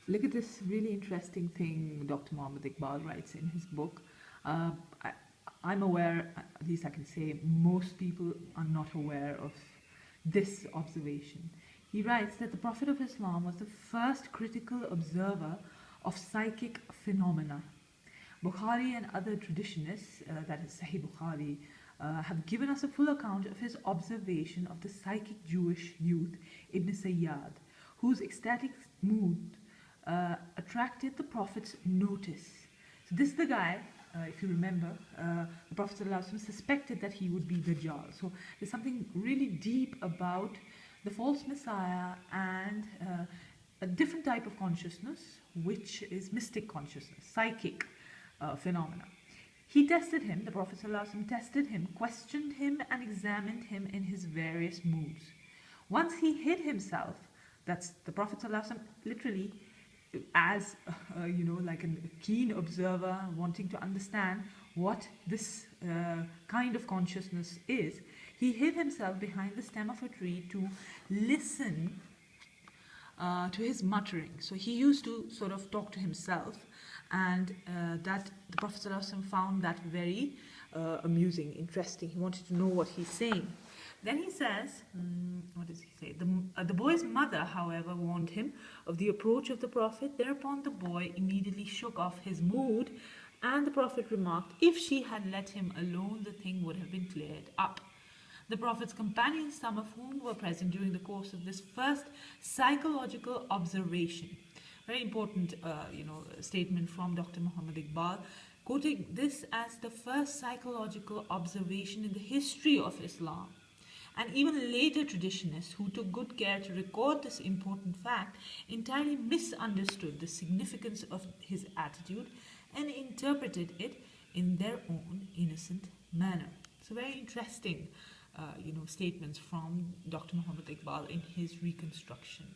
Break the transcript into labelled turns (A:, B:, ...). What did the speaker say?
A: Look at this really interesting thing Dr. Muhammad Iqbal writes in his book. Uh, I, I'm aware, at least I can say, most people are not aware of this observation. He writes that the Prophet of Islam was the first critical observer of psychic phenomena. Bukhari and other traditionists, that is Sahih Bukhari, have given us a full account of his observation of the psychic Jewish youth Ibn Sayyad, whose ecstatic mood attracted the Prophet's notice. So this is the guy, if you remember, the Prophet ﷺ suspected that he would be Dajjal. So there's something really deep about the false Messiah and a different type of consciousness, which is mystic consciousness, psychic phenomena. He tested him, the Prophet ﷺ tested him, questioned him, and examined him in his various moods. Once he hid himself, that's the Prophet ﷺ literally, as like a keen observer wanting to understand what this kind of consciousness is, he hid himself behind the stem of a tree to listen to his muttering. So he used to sort of talk to himself, and that the Prophet ﷺ found that very amusing, interesting. He wanted to know what he's saying. Then he says, what does he say? The boy's mother, however, warned him of the approach of the Prophet. Thereupon the boy immediately shook off his mood, and the Prophet remarked, if she had let him alone, the thing would have been cleared up. The Prophet's companions, some of whom were present during the course of this first psychological observation. Very important, statement from Dr. Muhammad Iqbal, quoting this as the first psychological observation in the history of Islam. And even later traditionists who took good care to record this important fact entirely misunderstood the significance of his attitude and interpreted it in their own innocent manner. So very interesting, statements from Dr. Muhammad Iqbal in his reconstruction.